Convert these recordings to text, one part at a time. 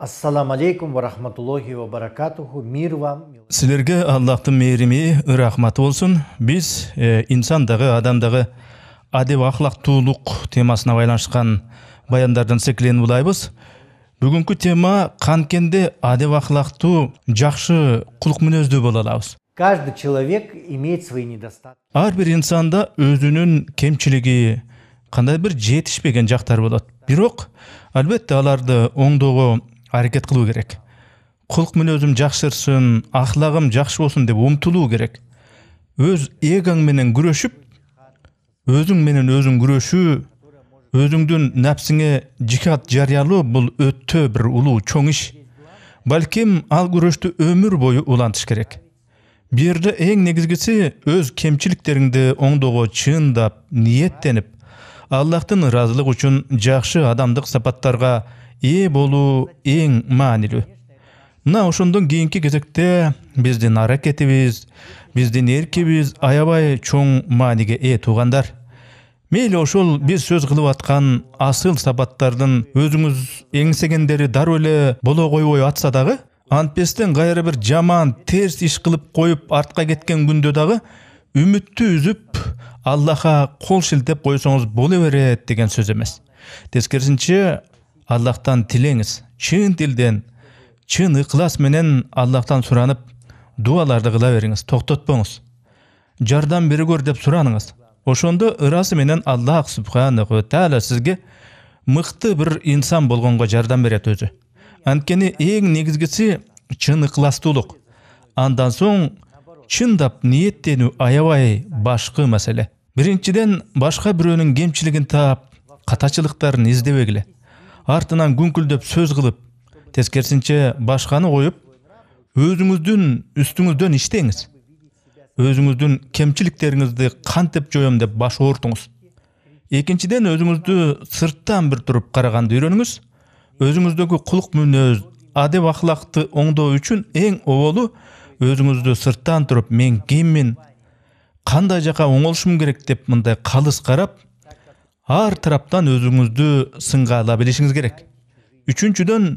Ассаламу алейкум ва рахматуллахи ва баракатуху. Мир вам. Силерге Аллахтын мээрими, рахматы болсун. Биз инсандагы, адамдагы адеп ахлактуулук темасына байланышкан баяндардан секилен улайбыз. Бүгүнкү тема канкенде адеп ахлактуу, жакшы кулук мүнөздүү боло алабыз. Каждый человек имеет свои недостатки. Ар бир инсанда өзүнүн кемчилиги, кандай бир жетишпеген жактары болот. Бирок албетте аларды оңдоого аракет кылуу керек. Кулук мүнөзүм жакшырсын, ахлагым жакшы болсун деп умтулуу керек. Өз эгоң менен күрөшүп, өзүң менен өзүң күрөшүү, өзүңдүн напсиңе жихад жарыялоо бул өтө бир улуу чоң иш. Балким ал күрөштү өмүр бою улантыш керек. Бир жерде эң негизгиси өз кемчиликтериңди оңдоого чындап, ниеттенип, Аллахтын ыраазылыгы үчүн жакшы адамдык сапаттарга ээ болуу эң маанилүү. Мына ошондон кийинки кезекте биздин аракетибиз, биздин эркибиз аябай чоң мааниге ээ туугандар. Мейли ошол биз сөз кылып аткан асыл сапаттардын өзүңүз эңсегендери дароо эле боло койбой атса дагы, антпестен кайра бир жаман, терс иш кылып коюп артка кеткен күндө дагы үмүттү үзүп Аллахка кол шилтеп койсоңуз боло берет деген сөз эмес. Тескерисинче Аллахтан тилеңиз, чын тилден, чын ыклас менен Аллахтан суранып, дуаларды кыла бериңиз, токтотпоңуз. Жардам бергөр деп сураныңыз. Ошондо ырасы менен Аллах субханаху тааля сизге мыкты бир инсан болгонго жардам берет өзү. Анткени эң негизгиси чын ыкластуулук. Андан соң чындап ниеттенүү аябай башкы маселе. Биринчиден башка бирөөнүн кемчилигин таап, катачылыктарын издебегиле. Артынан күңкүлдөп сөз кылып, тескерисинче башканы коюп, өзүңүздүн үстүңүздөн иштеңиз. Өзүңүздүн кемчиликтериңизди кантип жоём деп баш оортуңуз. Экинчиден өзүңүздү сырттан бир туруп караганды үйрөнүңүз. Өзүңүздөгү кулук мүнөз, адеп ахлакты оңдоо үчүн эң оболу өзүңүздү сырттан туруп мен киммин, кандай жака оңолушум керек деп мындай калыс карап, ар тараптан өзүңүздү сынга ала билишиңиз керек. Үчүнчүдөн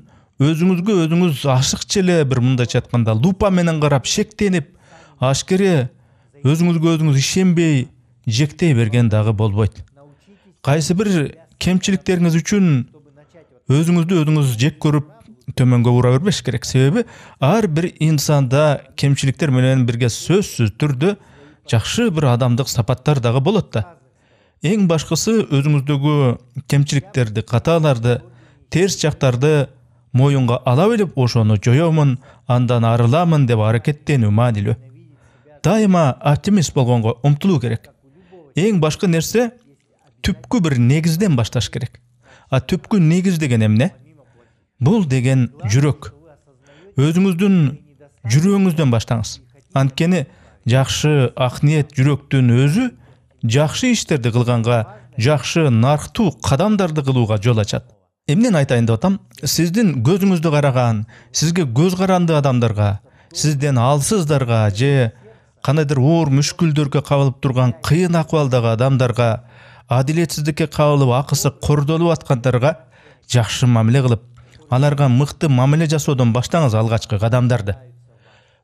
өзүңүзгө өзүңүз ашыкча эле бир мындайча айтканда лупа менен карап шектенип, ашкере өзүңүзгө өзүңүз ишенбей, жектей берген дагы болбойт. Кайсы бир кемчиликтериңиз үчүн өзүңүздү өзүңүз жек көрүп, төмөнгө ура бербеш керек. Себеби ар бир инсанда кемчиликтер менен бирге сөзсүз түрдө жакшы бир адамдык сапаттар дагы болот да. Эң башкысы өзүңүздөгү кемчиликтерди, каталарды, терс жактарды моюнга ала билип, ошону жоёмун, андан арыламын деп аракеттенүү маанилүү. Дайыма оптимист болгонго умтулуу керек. Эң башкы нерсе түпкү бир негизден башташ керек. А түпкү негиз деген эмне? Бул деген жүрөк. Өзүңүздүн жүрөгүңүздөн баштаңыз. Анткени жакшы ак ниет жүрөктүн өзү жакшы иштерди кылганга, жакшы нарктуу кадамдарды кылууга жол ачат. Эмнени айтайын деп атам? Сиздин көзүңүздү караган, сизге көз каранды адамдарга, сизден алсыздарга же кандайдыр оор мүшкүлдөргө кабылып турган кыйын акыбалдагы адамдарга, адилетсиздикке кабылып акысы кордолуп аткандарга жакшы мамиле кылып, аларга мыкты мамиле жасоодон баштаңыз алгачкы кадамдарды.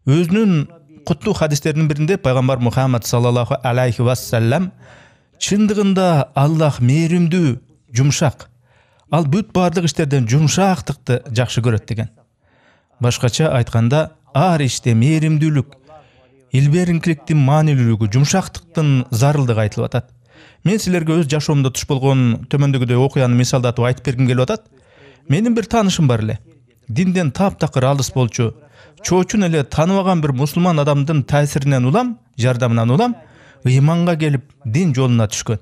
Өзүнүн куттуу хадистеринин биринде пайгамбар Мухаммад саллаллаху алейхи вассалам чындыгында Аллах мээримдүү, жумшак. Ал бүт бардык иштерден жумшактыкты жакшы көрөт деген. Башкача айтканда, ар иште мээримдүүлүк, илбериңкиликтин маанилүүлүгү, жумшактыктын зарылдыгы айтылып атат. Мен силерге өз жашоомдо туш болгон төмөндөгүдөй окуяны мисалдатып айтып бергим келип атат. Менин бир таанышым бар эле. Динден таптакыр алыс болчу, чоочун эле тааныбаган бир мусулман адамдын таасиринен улам, жардамынан улам, ыйманга келип, дин жолуна түшкөн.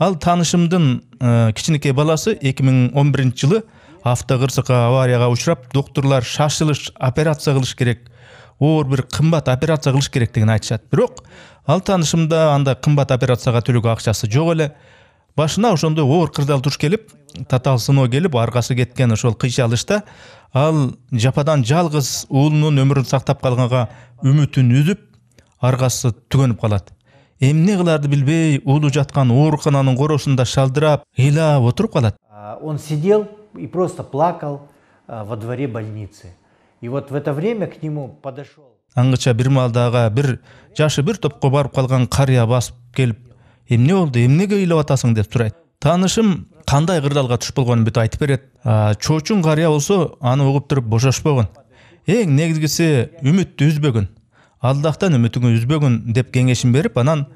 Ал таанышымдын кичинекей баласы 2011-жылы автокырсыкка, аварияга учурап, доктурлар шашылыш операция кылыш керек, оор бир кымбат операция кылыш керектигин айтышат. Бирок ал таанышымда андай кымбат операцияга төлөөгө акчасы жок эле. Башына ошондой оор кырдаал туш келип, татаал сыноо келип, аргасы кеткен ошол кыйшалышта ал жападан жалгыз уулунун өмүрүн сактап калганга үмүтүн үзүп, аргасы түгөнүп калат. Эмне кыларды билбей, уулу жаткан оорукананын коросунда шалдырап, ыйлап отуруп калат. Он сидел и просто плакал, во дворе больницы. И вот в это время к нему подошел. Аңгыча бир малдага бир жашы бир топко барып калган карыя басып келип, эмне болду, эмнеге ыйлап атасың деп сурайт. Таанышым кандай кырдаалга туш болгонун бүт айтып берет. Чоочун карыя болсо аны угуп туруп бошошпогон. Эң негизгиси үмүттү үзбөгөн. Аллахтан үмүтүңү үзбөгөн деп кеңешин берип, анан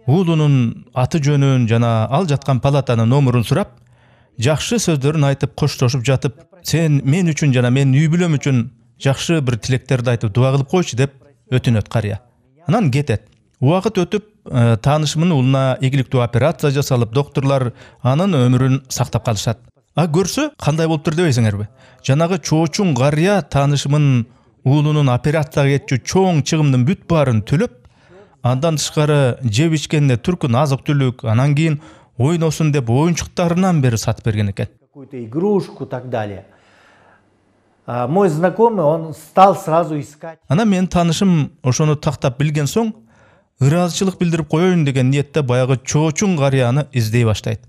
уулунун аты жөнүн жана ал жаткан палатанын номурун сурап, жакшы сөздөрүн айтып коштошуп жатып, сен мен үчүн жана менин үй бүлөм үчүн жакшы бир тилектерди айтып дуа кылып койчу деп өтүнөт карыя. Анан кетет. Убакыт өтүп, таанышымдын уулуна ийгиликтүү операция жасалып, доктурлар анын өмүрүн сактап калышат. Көрсө кандай болуптур дебейсиңерби? Жанагы чоочун карыя таанышымдын уулунун операцияга кетчү чоң чыгымдын бүт баарын төлөп, андан тышкары жеп ичкенине түркүн азык түлүк, анан кийин ойносун деп оюнчуктарынан бери сатып берген экен. Какую-то игрушку и так далее. Мой знакомый, он стал сразу искать. Анан мен таанышым ошону тактап билген соң, ыраазычылык билдирип коеюн деген ниетте баягы чоочун карыяны издей баштайт.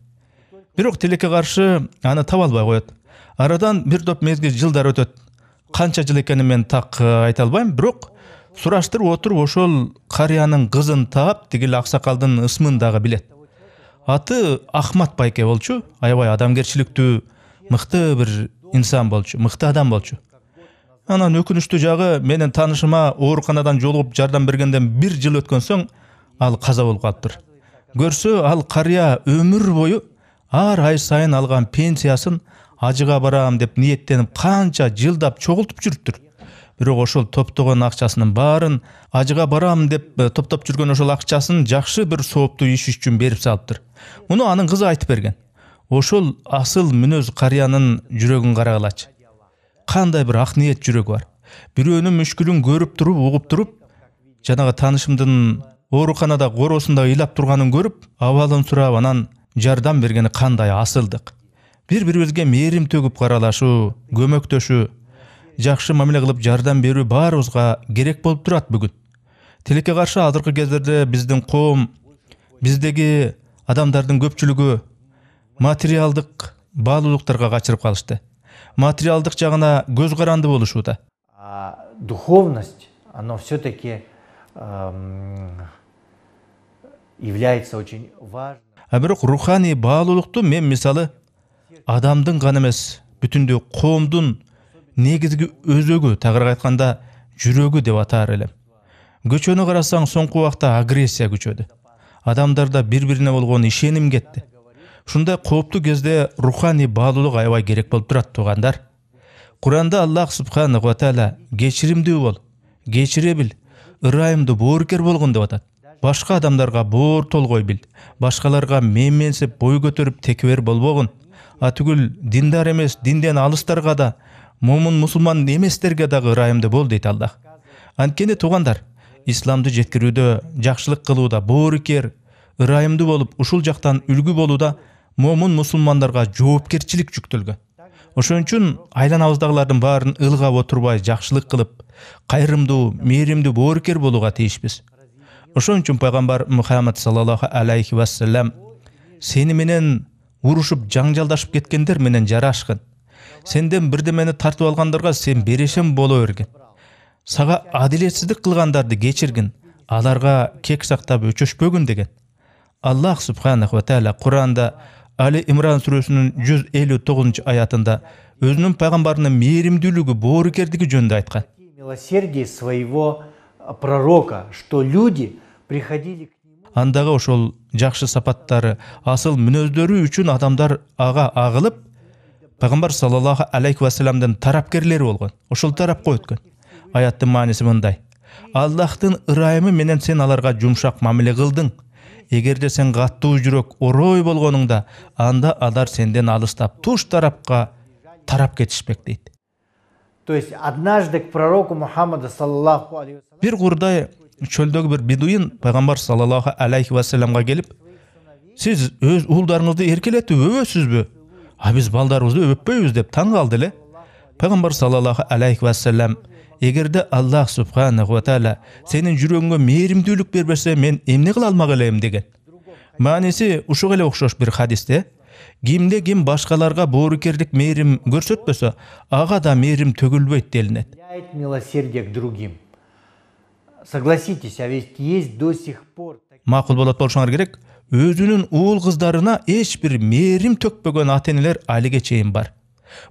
Бирок тилекке каршы аны таба албай коет. Арадан бир топ мезгил жылдар өтөт. Канча жыл экенин мен так айта албайм, бирок сураштырып отуруп ошол карыянын кызын таап, тигил аксакалдын ысмын дагы билет. Аты Ахмат байке болчу, аябай адамгерчиликтүү, мыкты бир инсан болчу, мыкты адам болчу. Анан өкүнүчтүү жагы, менин таанышыма ооруканадан жолугуп жардам бергенден бир жыл өткөн соң ал каза болуп калыптыр. Көрсө, ал карыя өмүр бою ар ай сайын алган пенсиясын ажыга барам деп ниеттенип канча жылдап чогултуп жүрүптүр. Бирок ошол топтогон акчасынын баарын ажыга барам деп топтоп жүргөн ошол акчасын жакшы бир сооптуу иш үчүн берип салыптыр. Муну анын кызы айтып берген. Ошол асыл мүнөз карыянын жүрөгүн карагылачы. Кандай бир ак ниет жүрөгү бар. Бирөөнүн мүшкүлүн көрүп туруп, угуп туруп, жанагы таанышымдын ооруканада короосунда ыйлап турганын көрүп, абалын сурап, анан жардам бергени кандай асылдык. Бири-бирибизге мээрим төгүп каралашуу, көмөктөшүү, жакшы мамиле кылып жардам берүү баарыбызга керек болуп турат бүгүн. Тилекке каршы азыркы кездерде биздин коом, биздеги адамдардын көпчүлүгү материалдык баалуулуктарга качырып калышты. Материалдык жагына көз каранды болушууда. Духовность, она все-таки является очень важным. Бирок руханий баалуулукту мен мисалы адамдын гана эмес, бүтүндөй коомдун негизги өзөгү, тагыраак айтканда жүрөгү деп атаар элем. Көчөнү карасаң, соңку убакта агрессия күчөдү. Адамдарда бири-бирине болгон ишеним кетти. Ушундай кооптуу кезде руханий баалуулук аябай керек болуп турат, туугандар. Куранда Аллах субханаху ва тааля кечиримдүү бол, кечире бил, ырайымдуу, боорукер болгон деп атат. Башка адамдарга боор толгой бил, башкаларга менменсип, бой көтөрүп текебер болбогун. Түгүл диндар эмес, динден алыстарга да, момун мусулман эместерге дагы ырайымдуу бол дейт Аллах. Анткени туугандар, исламды жеткирүүдө, жакшылык кылууда боорукер, ырайымдуу болуп, ушул жактан үлгү болууда момун мусулмандарга жоопкерчилик жүктөлгөн. Ошон үчүн айланабыздагылардын баарын ылгап отурбай жакшылык кылып, кайрымдуу, мээримдүү, боорукер болууга тийишпиз. Ошон үчүн пайгамбар Мухаммад саллаллаху алейхи ва саллям сени менен урушуп, жаңжалдашып кеткендер менен жарашкын. Сенден бирдемени тартып алгандарга сен берешем боло берген. Сага адилетсиздик кылгандарды кечиргин, аларга кек сактап өчөшпөгүн деген. Аллах субханаху ва тааля Куранда Али Имран сүрөсүнүн 159 аятында өзүнүн пайгамбарынын мээримдүүлүгү, боорукердиги жөнүндө айткан. Милосердие своего пророка, что люди приходили к нему. Андагы ошол жакшы сапаттары, асыл мүнөздөрү үчүн адамдар ага агылып, пайгамбар саллаллаху алейхи ва салламдын тарапкерлери болгон. Ошол тарапка өткөн. Аяттын мааниси мындай: Аллахтын ырайымы менен сен аларга жумшак мамиле кылдың. Эгерде сен каттуу жүрөк, орой болгонуңда, анда алар сенден алыстап, туш тарапка тарап кетишпек дейт. То есть однажды к пророку Мухаммаду саллаллаху алейхи ва саллям Бир курдай чөлдөгү бир бедуин пайгамбар саллаллаху алейхи ва салламга келип, сиз өз уулдарыңызды эркелетип өбөсүзбү? Биз балдарыбызды өппөйбүз деп таң калды эле. Пайгамбар саллаллаху алейхи ва саллям: эгерде Аллах субханаху ва тааля сенин жүрөгүңө мээримдүүлүк бербесе, мен эмне кыла алмак элем деген. Мааниси ушуга эле окшош бир хадисте. Кимде ким башкаларга боорукерлик мээрим көрсөтпөсө, ага да мээрим төгүлбөйт делинет. Милосердие к другим. Согласитесь, а ведь есть до сих пор... Макул болот болушуңар керек. Өзүнүн уул кыздарына эч бир мээрим төкпөгөн ата-энелер алиге чейин бар.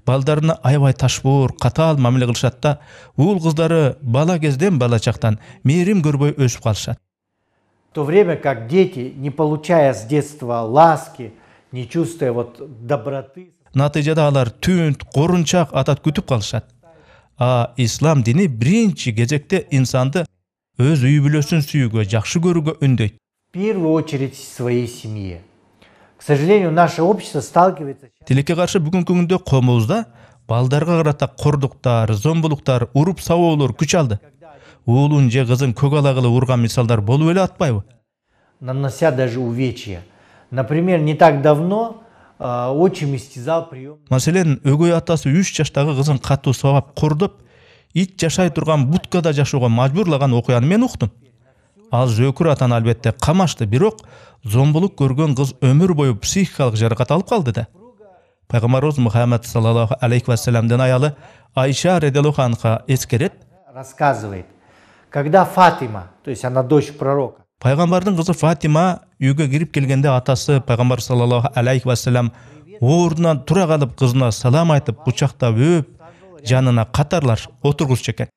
Балдарына аябай ташбоор, катаал мамиле кылышат да, уул кыздары бала кезден, бала чактан мээрим көрбөй өсүп калышат. В то время как дети, не получая с детства ласки, не чувствуя доброты... Натыйжада алар түнт, корунчак атат күтүп калышат. Ислам дини биринчи кезекте инсанды өз үй бүлөсүн сүйүүгө, жакшы көрүүгө үндөйт. В первую очередь в своей семье. К сожалению, наше общество сталкивается... Тилекке каршы бүгүнкү күндө комубузда балдарга карата кордуктар, зомбулуктар, уруп сабоолор күч алды. Уулун же кызын көк алагылы урган мисалдар болуп эле атпайбы? Нанося даже увечья. Например, не так давно отчим истязал прием... Маселен, өгөй атасы 3 жаштагы кызын катуу сабап кордоп, ит жашай турган буткада жашоого мажбурлаган окуяны мен уктум. Ал зөкүр атаны албетте камашты, бирок зомбулук көргөн кыз өмүр бою психикалык жаракат алып калды да. Пайгамбарыбыз Мухаммад саллаллаху алейхи вассаламдын аялы Айша радиаллаху анха эскерет. Рассказывает, когда Фатима, то есть она дочь пророка, Пайгамбардын кызы Фатима үйгө кирип келгенде атасы Пайгамбар саллаллаху алейхи вассалам ордунан тура калып кызына салам айтып, кучактап өп, жанына катарлар отургузчу экен.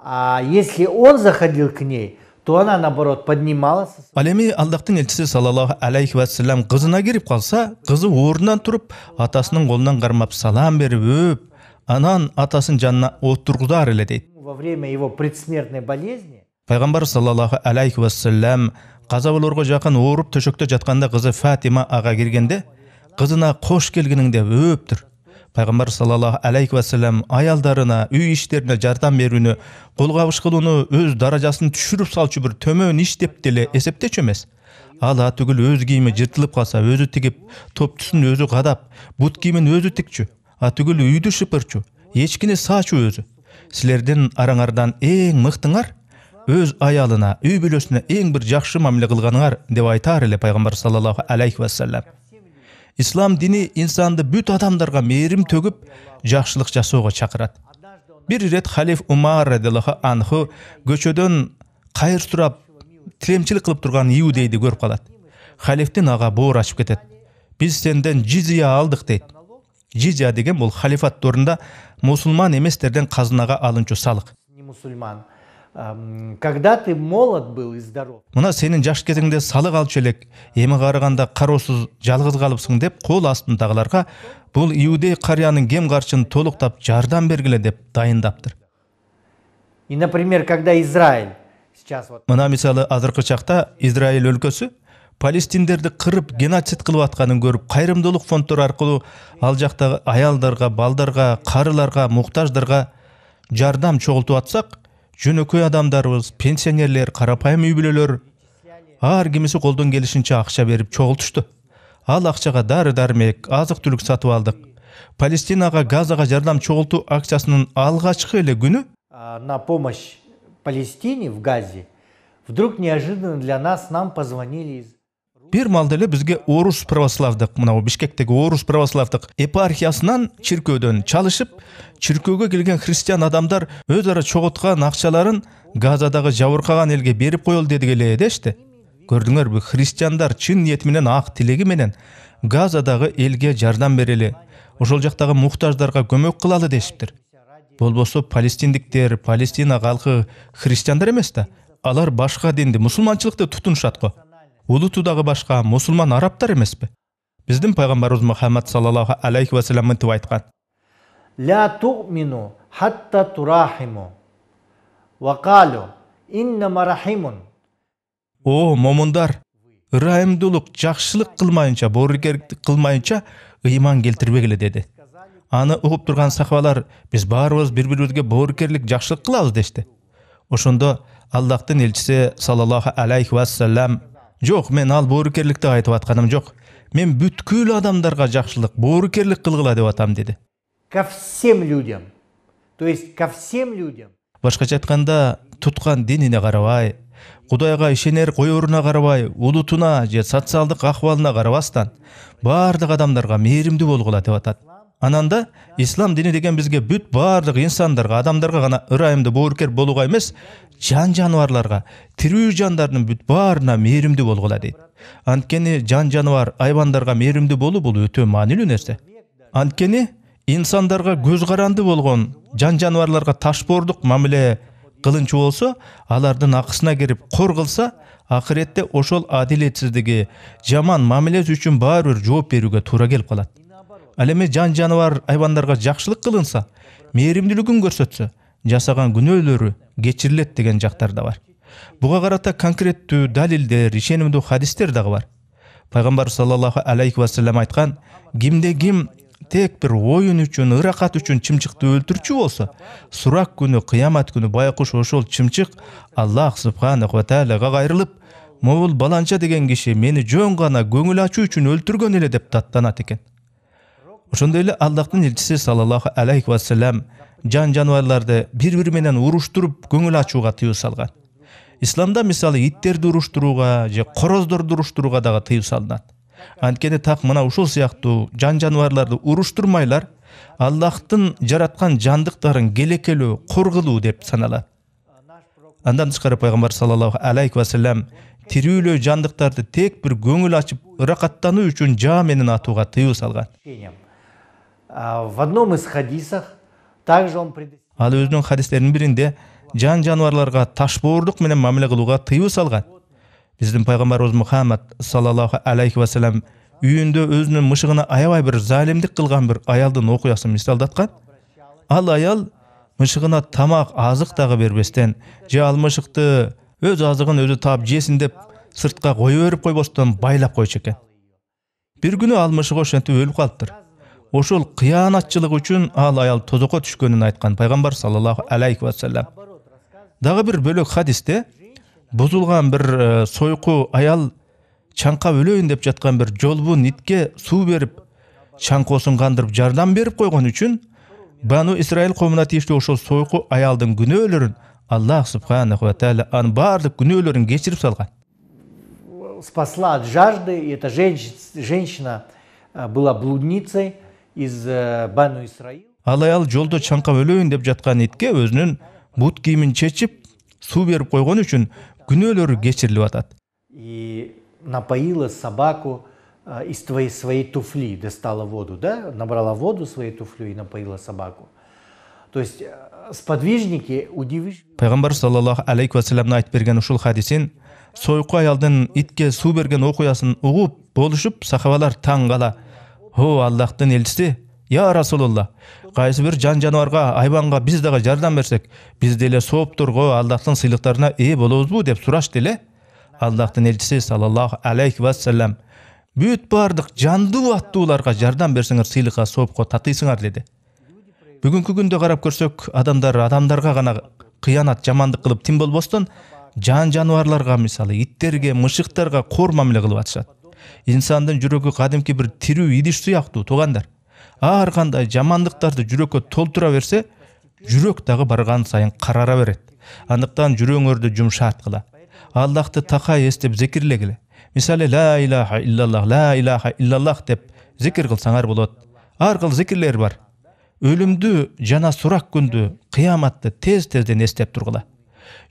А если он заходил к ней, то она, наоборот, поднималась. Ал эми Аллахтын элчиси саллаллаху алейхи вассалам кызына кирип калса, кызы ордунан туруп, атасынын колунан кармап салам берип өп, анан атасын жанына отургузар эле дейт. Во время его предсмертной болезни Пайгамбар саллаллаху алейхи вассалам каза болорго жакын ооруп төшөктө жатканда кызы Фатима ага киргенде, кызына кош келгениң деп өптүр. Пайгамбар саллаллаху алейхи вассалам аялдарына, үй иштерине жардам берүүнү, кол кабыш кылууну өз даражасын түшүрүп салчу бир төмөн иш деп деле эсептечү эмес. Ал атүгүл өз кийими жыртылып калса өзү тигип, топтусун өзү кадап, бут кийимин өзү тикчү, атүгүл үйдү шыпырчу, эчкини саачу өзү. Силердин араңардан эң мыктыңар өз аялына, үй бүлөсүнө эң бир жакшы мамиле кылганыңар деп айтар эле Пайгамбар саллаллаху алейхи вассалам. Ислам дини инсанды бүт адамдарга мээрим төгүп, жакшылык жасоого чакырат. Бир ирет халиф Умар радиаллаху анху көчөдөн кайыр сурап, тиремчилик кылып турган иудейди көрүп калат. Халифтин ага боор ачып кетет. Биз сенден жизия алдык дейт. Жизия деген бул халифат дорунда мусулман эместерден казынага алынчу салык. не мусульман. Когда ты молод был и здоров, Мына сенин жаш кезиңде салык алчу элек, эми караганда кароосуз жалгыз калыпсың деп кол астындагыларга бул иудей карыянын кем карчын толуктап жардам бергиле деп дайындаптыр. и, например, когда Израиль сейчас Мына мисалы азыркы чакта Израиль өлкөсү палестиндерди кырып геноцид кылып атканын көрүп, кайрымдуулук фонддору аркылуу ал жактагы аялдарга, балдарга, карыларга, муктаждарга жардам чогултуп атсак, жөнөкөй адамдарыбыз, пенсионерлер, карапайым үй бүлөлөр ар кимиси колдон келишинче акча берип чогултушту. Ал акчага дары-дармек, азык-түлүк сатып алдык. Палестинага, Газага жардам чогултуу акчасынын алгачкы эле күнү на помощь Палестине в Газе, вдруг неожиданно для нас нам позвонили из... бир маалда эле бизге Орус православдык, мына Бишкектеги Орус православдык епархиясынан чиркөөдөн чалышып, чиркөөгө келген христиан адамдар өз ара чогулткан акчаларын Газадагы жабыркаган элге берип коелу дедик эле дешти. Көрдүңөрбү, христиандар чын ниети менен, ак тилеги менен Газадагы элге жардам берели, ошол жактагы муктаждарга көмөк кылалы дешиптир. Болбосо палестиндиктер, Палестина калкы христиандар эмес да, алар башка динди, мусулманчылыкты тутунушат го. Улутудагы башка мусулман арабтар эмеспи? Биздин пайгамбарыбыз Мухаммад саллаллаху алейхи вассалам мынтип айткан: لا تؤمنوا حتى تراحموا وقالوا إنما رحيم. О, момундар, ырайымдуулук, жакшылык кылмайынча, боорукерлик кылмайынча ыйман келтирбегиле деди. Аны угуп турган сахабалар, биз баарыбыз бири-бирибизге боорукерлик, жакшылык кылабыз дешти. Ошондо Аллахтын элчиси саллаллаху алейхи вассалам: "Жок, мен ал боорукерликти айтып атканым жок. Мен бүткүл адамдарга жакшылык, боорукерлик кылгыла деп атам" деди. Ко всем людям. То есть ко всем людям. Башкача айтканда, туткан динине карабай, Кудайга ишенер коёруна карабай, улутуна же социалдык акыбалына карабастан баардык адамдарга мээримдүү болгула деп атат. Ананда ислам дини деген бизге бүт баардык инсандарга, адамдарга гана ырайымдуу боорукер болууга эмес, жан жаныбарларга, тирүү жандардын бүт баарына мээримдүү болгула дейт. Анткени жан жаныбар, айбандарга мээримдүү болуу бул өтө маанилүү нерсе. Анткени инсандарга көз каранды болгон жан жаныбарларга ташбоордук мамиле кылынчу болсо, алардын акысына кирип кор кылса, акыретте ошол адилетсиздиги, жаман мамилеси үчүн баары бир жооп берүүгө туура келип калат. Ал эми жан жаныбар айбандарга жакшылык кылынса, мээримдүүлүгүн көрсөтсө, жасаган күнөөлөрү кечирилет деген жактар да бар. Буга карата конкреттүү далилдер, ишенимдүү хадистер дагы бар. Пайгамбар саллаллаху алейхи ва саллям айткан: кимде ким тек бир оюн үчүн, ыракат үчүн чымчыкты өлтүрчү болсо, сурак күнү, кыямат күнү байкуш ошол чымчык Аллах субханаху ва тааляга кайрылып, могул баланча деген киши мени жөн гана көңүл ачуу үчүн өлтүргөн эле деп даттанат экен. Ошондой эле Аллахтын элчиси саллаллаху алейхи ва саллям жан жаныбарларды бири-бири менен уруштуруп көңүл ачууга тыюу салган. Исламда мисалы иттерди уруштурууга же короздорду уруштурууга дагы тыюу салынат. Анткени так мына ушул сыяктуу жан жаныбарларды уруштурмайлар Аллахтын жараткан жандыктарын келекелөө, кор кылуу деп саналат. Андан тышкары пайгамбар саллаллаху алейхи ва саллям тирүүлөө жандыктарды тек бир көңүл ачып, ыракаттануу үчүн жаа менен атууга тыюу салган. В одном из хадисах также он Ал өзүнүн хадистеринин биринде жан жаныбарларга ташбоордук менен мамиле кылууга тыюу салган. Биздин пайгамбарыбыз Мухаммад саллаллаху алейхи ва саллям үйүндө өзүнүн мышыгына аябай бир залимдик кылган бир аялдын окуясын мисалдаткан. Ал аял мышыгына тамак, азык дагы бербестен, же ал мышыкты өз азыгын өзү таап жесин деп сыртка кое берип койбостон байлап койчу экен. Бир күнү ал мышык ошентип өлүп калыптыр. Ошол кыянатчылык үчүн ал аял тозокко түшкөнүн айткан пайгамбар саллаллаху алейхи ва саллям. Дагы бир бөлөк хадисте бузулган бир сойку аял чаңкап өлөйүн деп жаткан бир жолбун итке суу берип, чаңкоосун кандырып жардам берип койгон үчүн Бану Исраил коомуна тийиштүү ошол сойку аялдын күнөөлөрүн Аллах субханаху ва тааля анын баардык күнөөлөрүн кечирип салган. Спасла от жажды, и эта женщина была блудницей из Бану Исраил. Ал аял жолдо чаңкап өлөйүн деп жаткан итке өзүнүн бут кийимин чечип, суу берип койгон үчүн күнөөлөрү кечирилип атат. И напоила собаку из своей туфли, достала воду, да? Набрала воду в своей туфлю и напоила собаку. То есть сподвижники удивились. Пайгамбар саллаллаху алейхи ва саллямдын айтып берген ушул хадисин сойку аялдын итке суу берген окуясын угуп болушуп, сахабалар таң кала: "О Аллахтын элчиси, я Расулуллах, кайсы бир жан жаныбарга, айбанга биз дагы жардам берсек, биз деле соопторго, Аллахтын сыйлыктарына ээ болобузбу?" деп сурашты эле. Аллахтын элчиси саллаллаху алейхи ва саллям: "Бүт баардык жандуу аттууларга жардам берсеңер, сыйлыкка, соопко татыйсыңар" деди. Бүгүнкү күндө карап көрсөк, адамдарга гана кыянат, жамандык кылып тим болбостон, жан жаныбарларга, мисалы иттерге, мышыктарга кор мамиле кылып атышат. Инсандын жүрөгү кадимки бир тирүү идиш сыяктуу, туугандар. Ар кандай жамандыктарды жүрөккө толтура берсе, жүрөк дагы барган сайын карара берет. Андыктан жүрөгүңөрдү жумшарткыла. Аллахты такай эстеп зикирлегиле. Мисалы ла илаха иллаллах деп зикир кылсаңар болот. Ар кыл зикирлер бар. Өлүмдү жана сурак күндү, кыяматты тез-тезден эстеп тургула.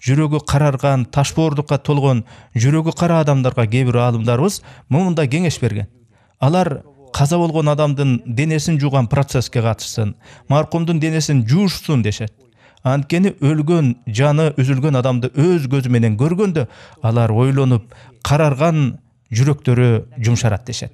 Жүрөгү карарган, ташбоордукка толгон, жүрөгү кара адамдарга кээ бир аалымдарыбыз мындай кеңеш берген. Алар каза болгон адамдын денесин жууган процесске катышсын, маркумдун денесин жуушсун дешет. Анткени өлгөн, жаны үзүлгөн адамды өз көзү менен көргөндө, алар ойлонуп, карарган жүрөктөрү жумшарат дешет.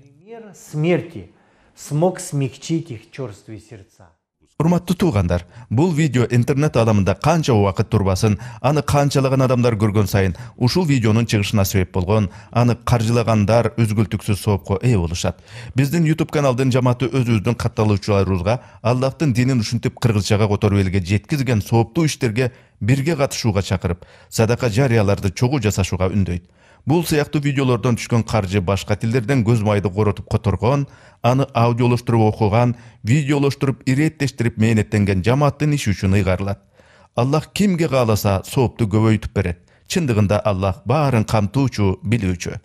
Смерти смог смягчить их чёрствые сердца. Урматтуу туугандар, бул видео интернет аламында канча убакыт турбасын, аны канчалаган адамдар көргөн сайын ушул видеонун чыгышына себеп болгон, аны каржылагандар үзгүлтүксүз соопко ээ болушат. Биздин YouTube каналдын жамааты өзүбүздүн катталуучуларыбызга Аллахтын динин ушинтип кыргызчага которуп элге жеткизген сооптуу иштерге бирге катышууга чакырып, садака жарыяларды чогуу жасашууга үндөйт. Бул сыяктуу видеолордон түшкөн каржы башка тилдерден көз майды коротуп которгон, аны аудиолоштуруп окуган, видеолоштуруп иреттештирип мээнеттенген жамааттын иши үчүн ыйгарылат. Аллах кимге кааласа соопту көбөйтүп берет. чындыгында Аллах баарын камтуучу, билүүчү.